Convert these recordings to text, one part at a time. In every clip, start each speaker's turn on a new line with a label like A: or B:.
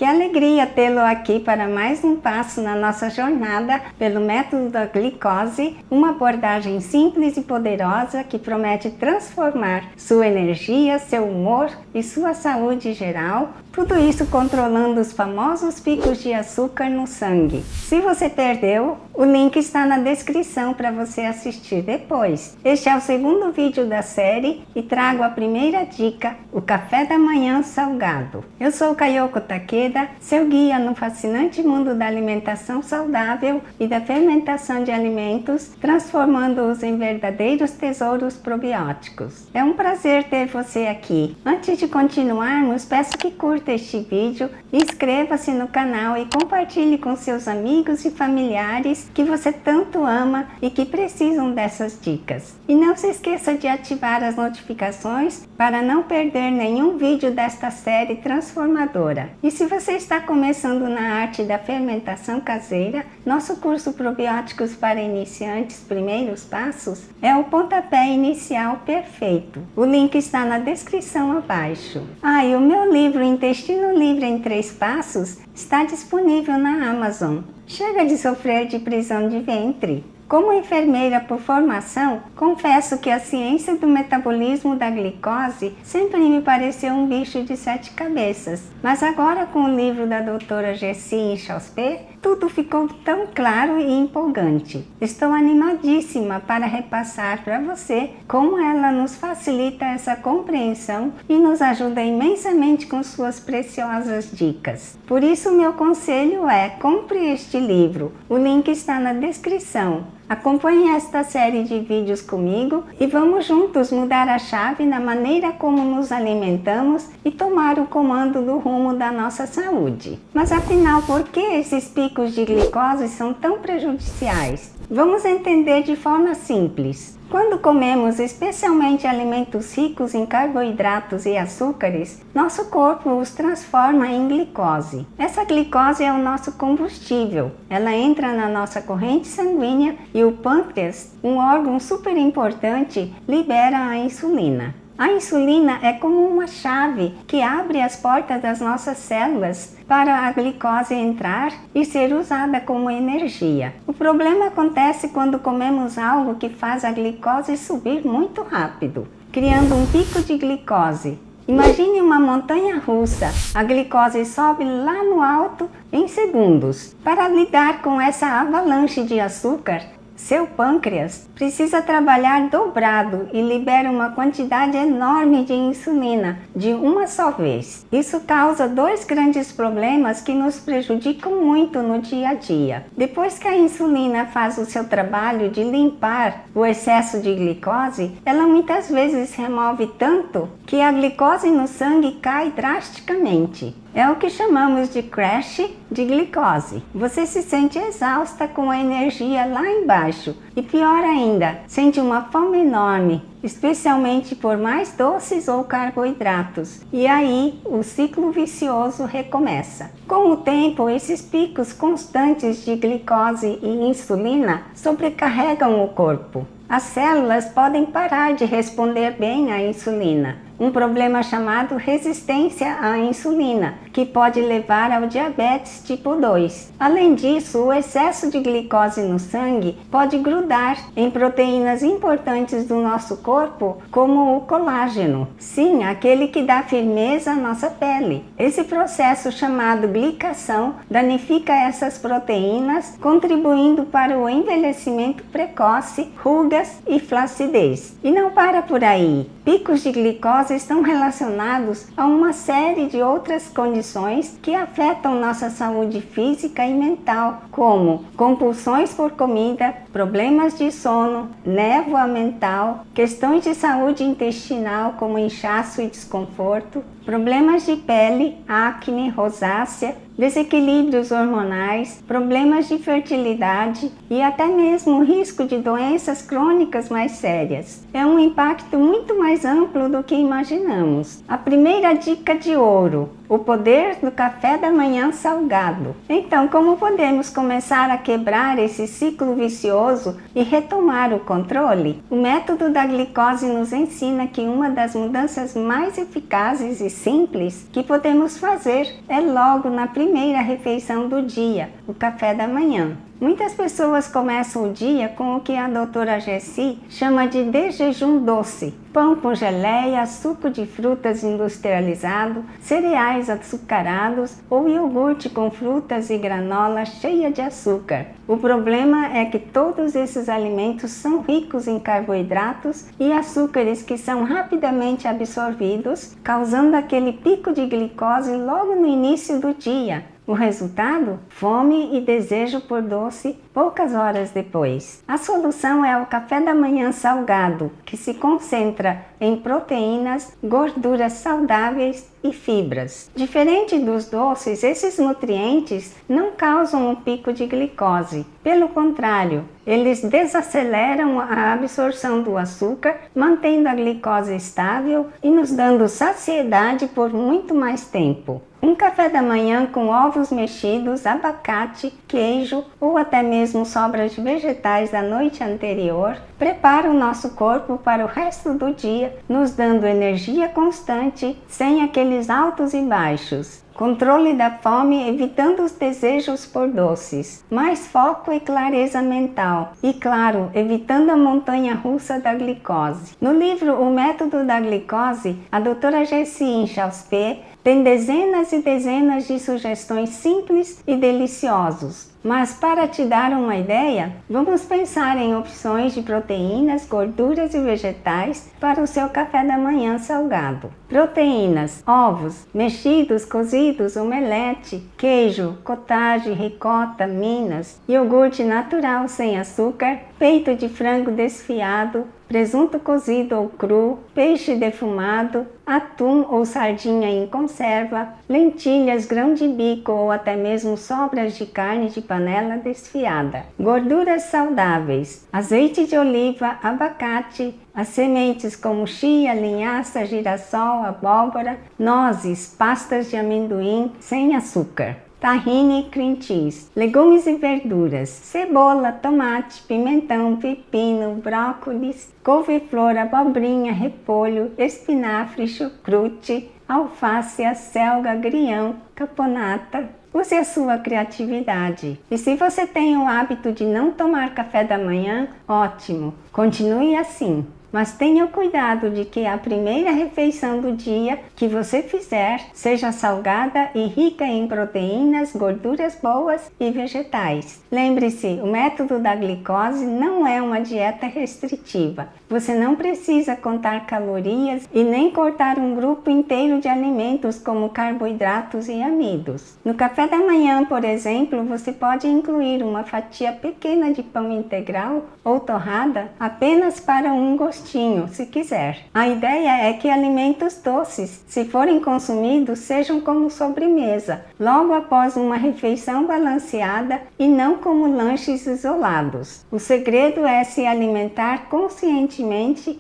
A: Que alegria tê-lo aqui para mais um passo na nossa jornada pelo método da glicose, uma abordagem simples e poderosa que promete transformar sua energia, seu humor e sua saúde geral, tudo isso controlando os famosos picos de açúcar no sangue. Se você perdeu, o link está na descrição para você assistir depois. Este é o segundo vídeo da série e trago a primeira dica, o café da manhã salgado. Eu sou Kayoko Takeda, seu guia no fascinante mundo da alimentação saudável e da fermentação de alimentos, transformando-os em verdadeiros tesouros probióticos. É um prazer ter você aqui. Antes de continuarmos, peço que curta este vídeo, inscreva-se no canal e compartilhe com seus amigos e familiares que você tanto ama e que precisam dessas dicas. E não se esqueça de ativar as notificações para não perder nenhum vídeo desta série transformadora. E se você está começando na arte da fermentação caseira, nosso curso Probióticos para Iniciantes Primeiros Passos é o pontapé inicial perfeito. O link está na descrição abaixo. E o meu livro Intestino Livre em 3 Passos está disponível na Amazon. Chega de sofrer de prisão de ventre. Como enfermeira por formação, confesso que a ciência do metabolismo da glicose sempre me pareceu um bicho de 7 cabeças. Mas agora, com o livro da doutora Jessie Chauspé, tudo ficou tão claro e empolgante. Estou animadíssima para repassar para você como ela nos facilita essa compreensão e nos ajuda imensamente com suas preciosas dicas. Por isso, meu conselho é: compre este livro. O link está na descrição. Acompanhe esta série de vídeos comigo e vamos juntos mudar a chave na maneira como nos alimentamos e tomar o comando do rumo da nossa saúde. Mas afinal, por que esses picos de glicose são tão prejudiciais? Vamos entender de forma simples. Quando comemos especialmente alimentos ricos em carboidratos e açúcares, nosso corpo os transforma em glicose. Essa glicose é o nosso combustível. Ela entra na nossa corrente sanguínea e o pâncreas, um órgão super importante, libera a insulina. A insulina é como uma chave que abre as portas das nossas células para a glicose entrar e ser usada como energia. O problema acontece quando comemos algo que faz a glicose subir muito rápido, criando um pico de glicose. Imagine uma montanha russa. A glicose sobe lá no alto em segundos. Para lidar com essa avalanche de açúcar, seu pâncreas precisa trabalhar dobrado e libera uma quantidade enorme de insulina de uma só vez. Isso causa 2 grandes problemas que nos prejudicam muito no dia a dia. Depois que a insulina faz o seu trabalho de limpar o excesso de glicose, ela muitas vezes remove tanto que a glicose no sangue cai drasticamente. É o que chamamos de crash de glicose. Você se sente exausta com a energia lá embaixo e, pior ainda, sente uma fome enorme, especialmente por mais doces ou carboidratos. E aí o ciclo vicioso recomeça. Com o tempo, esses picos constantes de glicose e insulina sobrecarregam o corpo. As células podem parar de responder bem à insulina, um problema chamado resistência à insulina, que pode levar ao diabetes tipo 2. Além disso, o excesso de glicose no sangue pode grudar em proteínas importantes do nosso corpo, como o colágeno. Sim, aquele que dá firmeza à nossa pele. Esse processo chamado glicação danifica essas proteínas, contribuindo para o envelhecimento precoce, rugas e flacidez. E não para por aí. Picos de glicose estão relacionados a uma série de outras condições que afetam nossa saúde física e mental, como compulsões por comida, problemas de sono, névoa mental, questões de saúde intestinal como inchaço e desconforto, problemas de pele, acne, rosácea, desequilíbrios hormonais, problemas de fertilidade e até mesmo o risco de doenças crônicas mais sérias. É um impacto muito mais amplo do que imaginamos. A primeira dica de ouro: o poder do café da manhã salgado. Então, como podemos começar a quebrar esse ciclo vicioso e retomar o controle? O método da glicose nos ensina que uma das mudanças mais eficazes e simples que podemos fazer é logo na primeira refeição do dia, o café da manhã. Muitas pessoas começam o dia com o que a doutora Jessie chama de jejum doce: pão com geleia, suco de frutas industrializado, cereais açucarados ou iogurte com frutas e granola cheia de açúcar. O problema é que todos esses alimentos são ricos em carboidratos e açúcares que são rapidamente absorvidos, causando aquele pico de glicose logo no início do dia. O resultado? Fome e desejo por doce poucas horas depois. A solução é o café da manhã salgado, que se concentra em proteínas, gorduras saudáveis e fibras. Diferente dos doces, esses nutrientes não causam um pico de glicose. Pelo contrário, eles desaceleram a absorção do açúcar, mantendo a glicose estável e nos dando saciedade por muito mais tempo. Um café da manhã com ovos mexidos, abacate, queijo ou até mesmo sobras de vegetais da noite anterior prepara o nosso corpo para o resto do dia, nos dando energia constante, sem aqueles altos e baixos. Controle da fome, evitando os desejos por doces, mais foco e clareza mental e, claro, evitando a montanha-russa da glicose. No livro O Método da Glicose, a doutora Jessie Inchauspé tem dezenas e dezenas de sugestões simples e deliciosos. Mas para te dar uma ideia, vamos pensar em opções de proteínas, gorduras e vegetais para o seu café da manhã salgado. Proteínas: ovos, mexidos, cozidos, omelete, queijo, cottage, ricota, minas, iogurte natural sem açúcar, peito de frango desfiado, presunto cozido ou cru, peixe defumado, atum ou sardinha em conserva, lentilhas, grão de bico ou até mesmo sobras de carne de panela desfiada. Gorduras saudáveis: azeite de oliva, abacate, as sementes como chia, linhaça, girassol, abóbora, nozes, pastas de amendoim sem açúcar. Tahine e cream cheese, legumes e verduras, cebola, tomate, pimentão, pepino, brócolis, couve-flor, abobrinha, repolho, espinafre, chucrute, alface, acelga, agrião, caponata. Use a sua criatividade. E se você tem o hábito de não tomar café da manhã, ótimo, continue assim. Mas tenha cuidado de que a primeira refeição do dia que você fizer seja salgada e rica em proteínas, gorduras boas e vegetais. Lembre-se, o método da glicose não é uma dieta restritiva. Você não precisa contar calorias e nem cortar um grupo inteiro de alimentos como carboidratos e amidos. No café da manhã, por exemplo, você pode incluir uma fatia pequena de pão integral ou torrada apenas para um gostinho, se quiser. A ideia é que alimentos doces, se forem consumidos, sejam como sobremesa, logo após uma refeição balanceada e não como lanches isolados. O segredo é se alimentar conscientemente,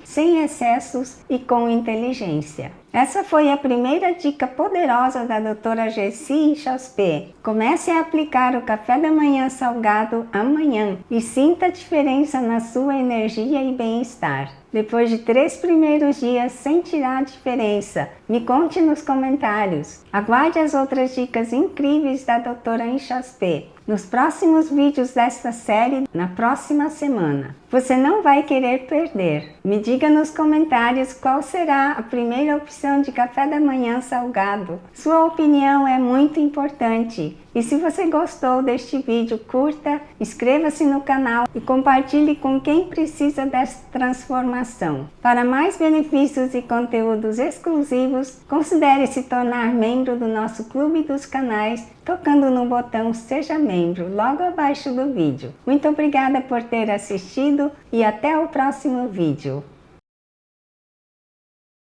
A: sem excessos e com inteligência. Essa foi a primeira dica poderosa da doutora Jessie Inchauspé. Comece a aplicar o café da manhã salgado amanhã e sinta a diferença na sua energia e bem-estar. Depois de 3 primeiros dias, sentirá a diferença. Me conte nos comentários. Aguarde as outras dicas incríveis da doutora Inchauspé nos próximos vídeos desta série na próxima semana. Você não vai querer perder. Me diga nos comentários qual será a primeira opção de café da manhã salgado. Sua opinião é muito importante. E se você gostou deste vídeo, curta, inscreva-se no canal e compartilhe com quem precisa dessa transformação. Para mais benefícios e conteúdos exclusivos, considere se tornar membro do nosso Clube dos Canais tocando no botão Seja Membro logo abaixo do vídeo. Muito obrigada por ter assistido e até o próximo vídeo.